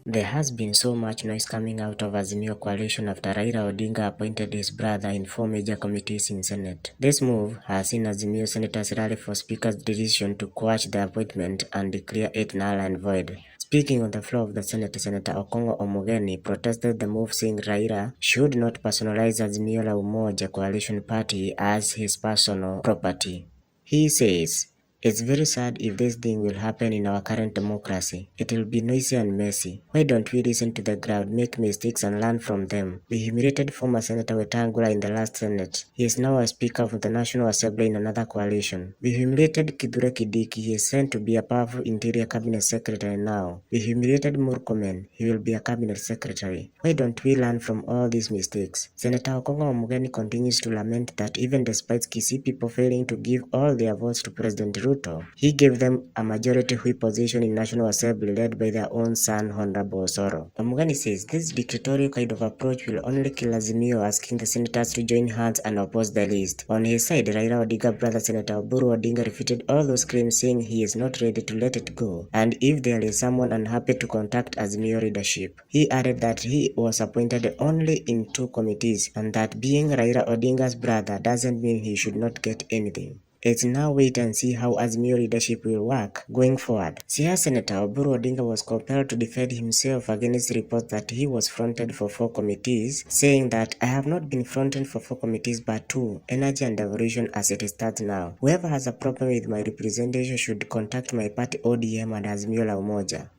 There has been so much noise coming out of Azimio coalition after Raila Odinga appointed his brother in 4 major committees in Senate. This move has seen Azimio senators rally for Speaker's decision to quash the appointment and declare it null and void. Speaking on the floor of the Senate, Senator Okongo Omogeni protested the move, saying Raila should not personalize Azimio la Umoja coalition party as his personal property. He says, "It's very sad if this thing will happen in our current democracy. It will be noisy and messy. Why don't we listen to the crowd, make mistakes and learn from them?" We humiliated former Senator Wetangula in the last Senate. He is now a Speaker of the National Assembly in another coalition. We humiliated Kithure Kindiki. He is sent to be a powerful Interior Cabinet Secretary now. We humiliated Murkomen. He will be a Cabinet Secretary. Why don't we learn from all these mistakes? Senator Okongo Omogeni continues to lament that even despite Kisii people failing to give all their votes to President Ruto, he gave them a majority whip position in National Assembly led by their own son, Honorable Osoro. Omogeni says this dictatorial kind of approach will only kill Azimio, asking the senators to join hands and oppose the list. On his side, Raila Odinga brother Senator Oburu Odinga refuted all those claims, saying he is not ready to let it go, and if there is someone unhappy to contact Azimio leadership. He added that he was appointed only in 2 committees and that being Raila Odinga's brother doesn't mean he should not get anything. It's now wait and see how Azimio leadership will work going forward. Siaya Senator Oburu Odinga was compelled to defend himself against reports that he was fronted for 4 committees, saying that "I have not been fronted for 4 committees but 2, energy and devolution as it starts now. Whoever has a problem with my representation should contact my party ODM and Azimio la Umoja."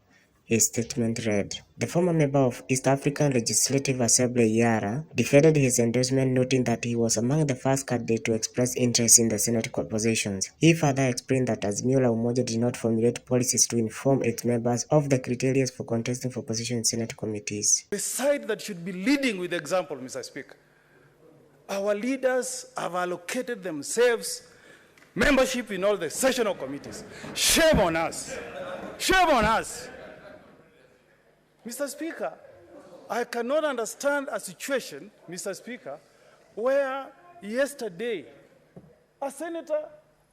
His statement read. The former member of East African Legislative Assembly Yara defended his endorsement, noting that he was among the first candidates to express interest in the Senate positions. He further explained that Azimio la Umoja did not formulate policies to inform its members of the criteria for contesting for position in Senate committees. The side that should be leading with example, Mr. Speaker. Our leaders have allocated themselves membership in all the sessional committees. Shame on us. Shame on us. Mr. Speaker, I cannot understand a situation, Mr. Speaker, where yesterday a senator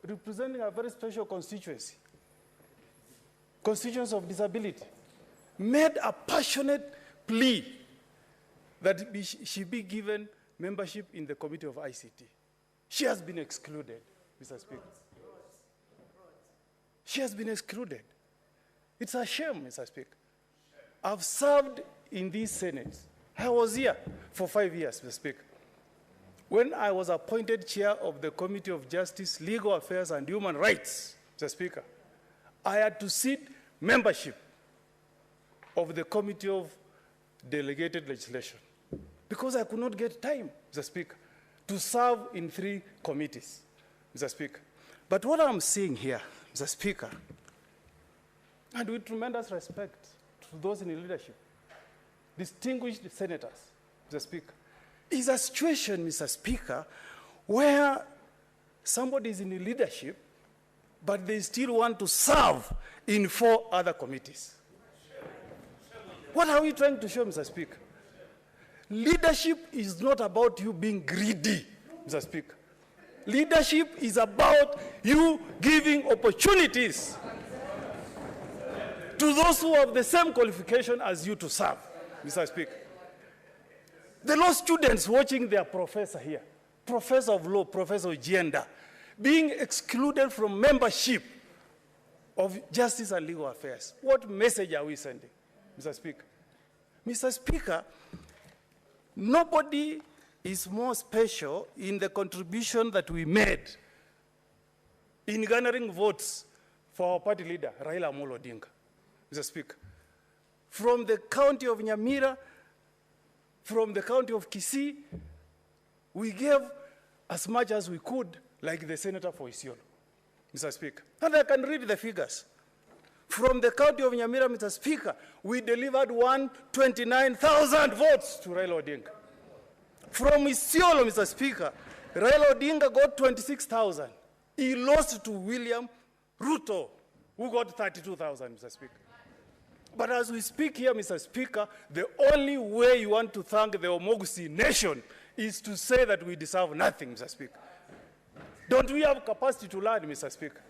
representing a very special constituency of disability, made a passionate plea that she be given membership in the Committee of ICT. She has been excluded, Mr. Speaker. She has been excluded. It's a shame, Mr. Speaker. I've served in these Senates. I was here for 5 years, Mr. Speaker. When I was appointed chair of the Committee of Justice, Legal Affairs and Human Rights, Mr. Speaker, I had to seek membership of the Committee of Delegated Legislation because I could not get time, Mr. Speaker, to serve in 3 committees, Mr. Speaker. But what I'm saying here, Mr. Speaker, and with tremendous respect to those in leadership, distinguished senators, Mr. Speaker, is a situation, Mr. Speaker, where somebody is in leadership, but they still want to serve in 4 other committees. What are we trying to show, Mr. Speaker? Leadership is not about you being greedy, Mr. Speaker. Leadership is about you giving opportunities to those who have the same qualification as you to serve, Mr. Speaker. The law students watching their professor here, professor of law, professor of gender, being excluded from membership of justice and legal affairs. What message are we sending, Mr. Speaker? Mr. Speaker, nobody is more special in the contribution that we made in garnering votes for our party leader, Raila Amolo Odinga. Mr. Speaker, from the county of Nyamira, from the county of Kisii, we gave as much as we could, like the senator for Isiolo, Mr. Speaker. And I can read the figures. From the county of Nyamira, Mr. Speaker, we delivered 129,000 votes to Raila Odinga. From Isiolo, Mr. Speaker, Raila Odinga got 26,000. He lost to William Ruto, who got 32,000, Mr. Speaker. But as we speak here, Mr. Speaker, the only way you want to thank the Omogusi nation is to say that we deserve nothing, Mr. Speaker. Don't we have capacity to learn, Mr. Speaker?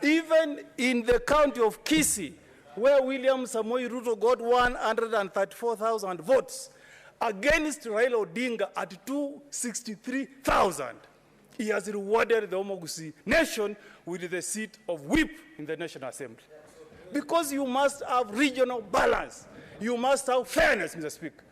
Even in the county of Kisii, where William Samoei Ruto got 134,000 votes against Raila Odinga at 263,000, he has rewarded the Omogusi nation with the seat of whip in the National Assembly. Because you must have regional balance. You must have fairness, Mr. Speaker.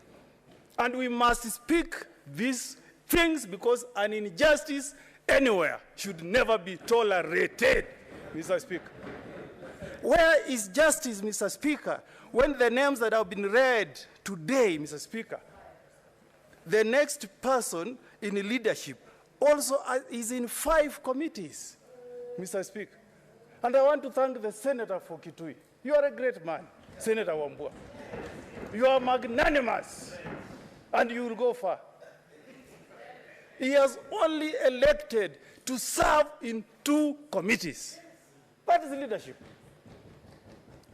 And we must speak these things because an injustice anywhere should never be tolerated, Mr. Speaker. Where is justice, Mr. Speaker, when the names that have been read today, Mr. Speaker, the next person in leadership also is in 5 committees, Mr. Speaker. And I want to thank the Senator for Kitui. You are a great man, Senator Wambua. You are magnanimous, and you will go far. He has only elected to serve in 2 committees. That is leadership.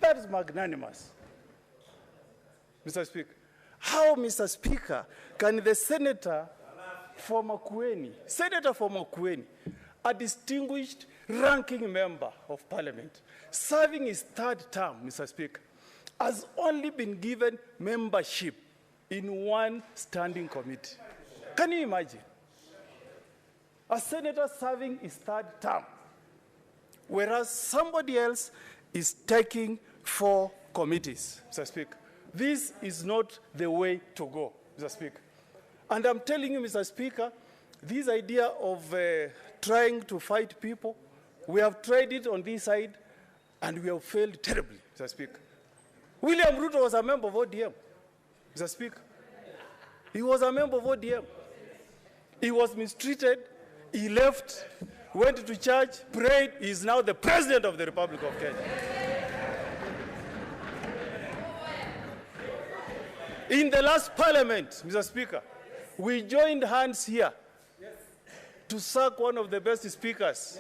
That is magnanimous. Mr. Speaker, how, Mr. Speaker, can the Senator for Makueni, a distinguished ranking member of Parliament, serving his 3rd term, Mr. Speaker, has only been given membership in 1 standing committee? Can you imagine? A senator serving his 3rd term, whereas somebody else is taking 4 committees, Mr. Speaker. This is not the way to go, Mr. Speaker. And I'm telling you, Mr. Speaker, this idea of trying to fight people, we have tried it on this side, and we have failed terribly, Mr. Speaker. William Ruto was a member of ODM, Mr. Speaker. He was a member of ODM. He was mistreated. He left, went to church, prayed. He is now the President of the Republic of Kenya. In the last Parliament, Mr. Speaker, we joined hands here to sack one of the best speakers,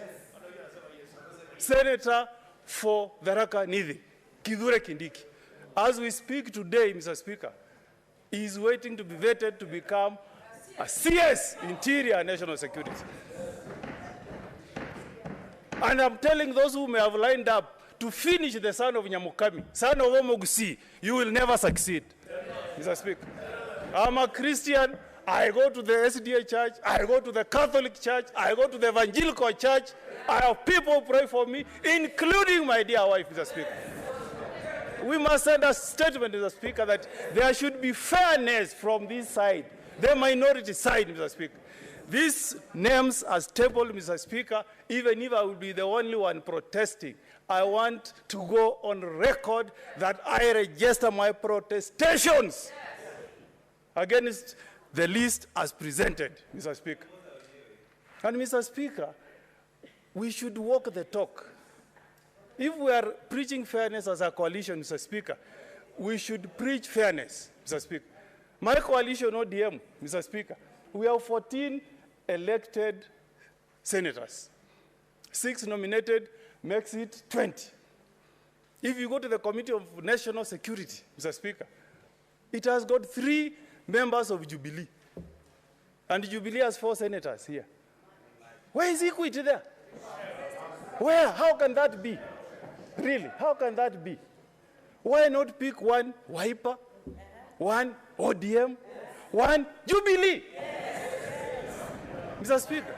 Senator for Tharaka Nithi, Kithure Kindiki. As we speak today, Mr. Speaker, he is waiting to be vetted to become a CS, Interior and National Security. And I'm telling those who may have lined up to finish the son of Nyamukami, son of Omogusi, you will never succeed, Mr. Speaker. I'm a Christian. I go to the SDA church. I go to the Catholic church. I go to the Evangelical church. I have people pray for me, including my dear wife, Mr. Speaker. We must send a statement, Mr. Speaker, that there should be fairness from this side, the minority side, Mr. Speaker. These names as tabled, Mr. Speaker, even if I will be the only one protesting, I want to go on record that I register my protestations against the list as presented, Mr. Speaker. And, Mr. Speaker, we should walk the talk. If we are preaching fairness as a coalition, Mr. Speaker, we should preach fairness, Mr. Speaker. My coalition, ODM, Mr. Speaker, we have 14 elected senators. 6 nominated makes it 20. If you go to the Committee of National Security, Mr. Speaker, it has got 3 members of Jubilee. And Jubilee has 4 senators here. Where is equity there? Where? How can that be? Really, how can that be? Why not pick 1 Wiper, 1 ODM, 1 Jubilee? Mr. Speaker,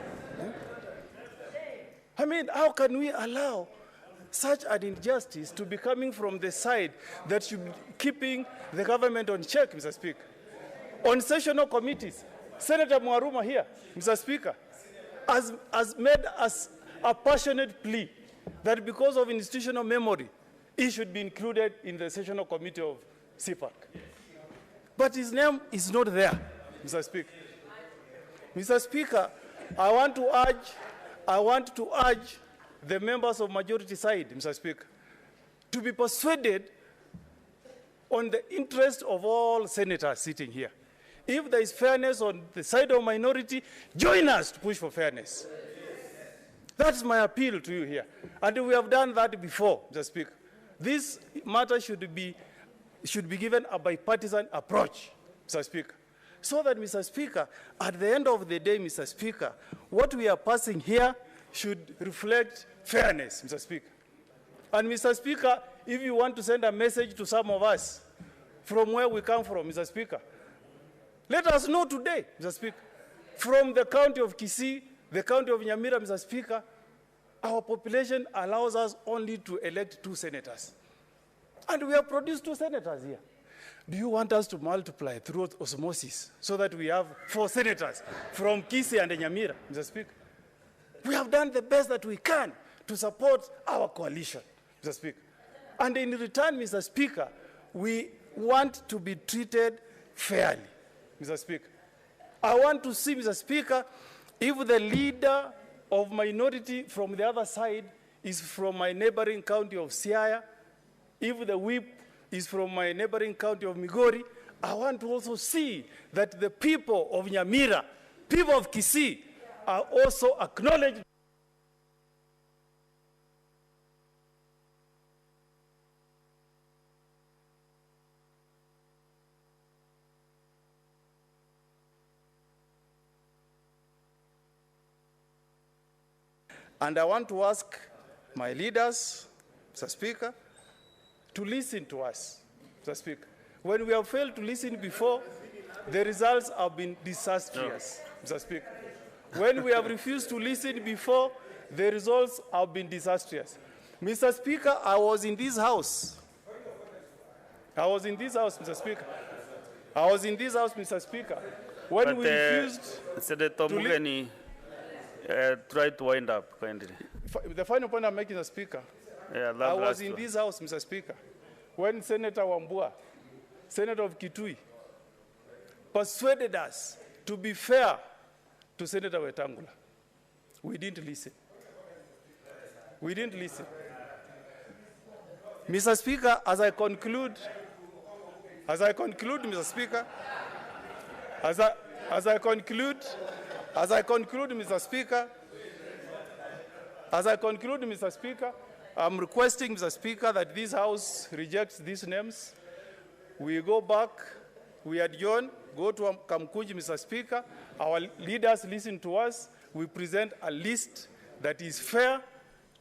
I mean, how can we allow such an injustice to be coming from the side that should be keeping the government on check, Mr. Speaker? On sessional committees, Senator Mwaruma here, Mr. Speaker, has made us a passionate plea that because of institutional memory, he should be included in the sessional committee of CPAC. But his name is not there, Mr. Speaker. Mr. Speaker, I want to urge the members of majority side, Mr. Speaker, to be persuaded on the interest of all senators sitting here. If there is fairness on the side of minority, join us to push for fairness. That's my appeal to you here. And we have done that before, Mr. Speaker. This matter should be given a bipartisan approach, Mr. Speaker. So that, Mr. Speaker, at the end of the day, Mr. Speaker, what we are passing here should reflect fairness, Mr. Speaker. And Mr. Speaker, if you want to send a message to some of us from where we come from, Mr. Speaker, let us know today, Mr. Speaker, from the county of Kisii, the county of Nyamira, Mr. Speaker, our population allows us only to elect 2 senators. And we have produced 2 senators here. Do you want us to multiply through osmosis so that we have 4 senators from Kisii and Nyamira, Mr. Speaker? We have done the best that we can to support our coalition, Mr. Speaker. And in return, Mr. Speaker, we want to be treated fairly, Mr. Speaker. I want to see, Mr. Speaker, if the leader of minority from the other side is from my neighboring county of Siaya, if the whip is from my neighboring county of Migori, I want to also see that the people of Nyamira, people of Kisii, are also acknowledged. And I want to ask my leaders, Mr. Speaker, to listen to us, Mr. Speaker. When we have failed to listen before, the results have been disastrous, Mr. Speaker. When we have refused to listen before, the results have been disastrous. Mr. Speaker, I was in this house. Mr. Speaker. I was in this house, Mr. Speaker, when we refused Senator Mugeni, try to wind up, kindly. The final point I'm making, Mr. Speaker, I was in this house, Mr. Speaker, when Senator Wambua, Senator of Kitui, persuaded us to be fair to Senator Wetangula. We didn't listen. We didn't listen. Mr. Speaker, as I conclude, Mr. Speaker, as I conclude, Mr. Speaker, I'm requesting, Mr. Speaker, that this House rejects these names. We go back, we adjourn, go to Kamkuji, Mr. Speaker. Our leaders listen to us. We present a list that is fair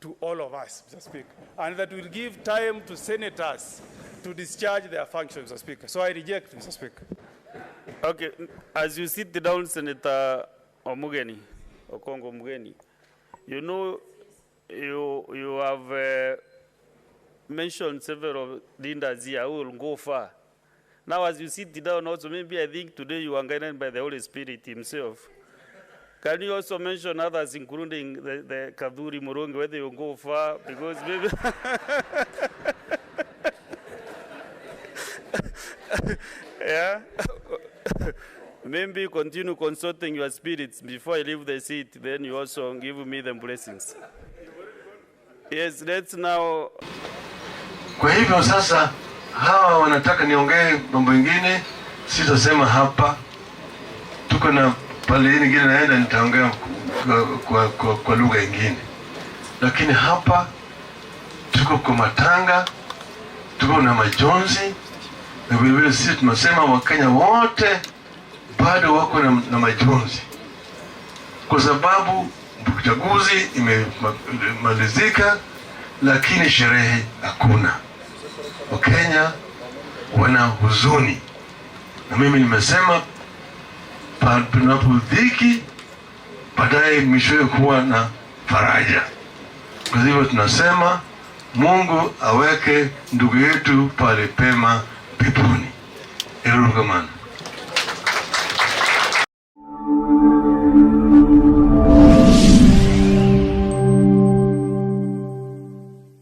to all of us, Mr. Speaker, and that will give time to senators to discharge their functions, Mr. Speaker. So I reject, Mr. Speaker. Okay, as you sit down, Senator Omugeni, Okongo Mugeni, you know, you have mentioned several leaders here who will go far. Now, as you sit down also, maybe I think today you are guided by the Holy Spirit himself. Can you also mention others, including the Kaduri Murongi, whether you go far? Because maybe... yeah? Maybe continue consulting your spirits before I leave the seat, then you also give me the blessings. Yes, let's now... Kwa hivyo sasa, hawa wanataka niongee mambo mengine, sitasema hapa. Tuko na pale nyingine naenda nitaongea kwa lugha nyingine. Lakini hapa tuko kwa matanga, tuko na majonzi, na vile vile sisi tunasema Wakenya wote bado wako na majonzi. Kwa sababu uchaguzi imemalizika, lakini sherehe hakuna. Wakenya wana huzuni. Na mimi nimesema tunapodhiki baadaye mwishowe kuwa na faraja. Kwa hivyo tunasema Mungu aweke ndugu yetu pale pema peponi. Erugamana.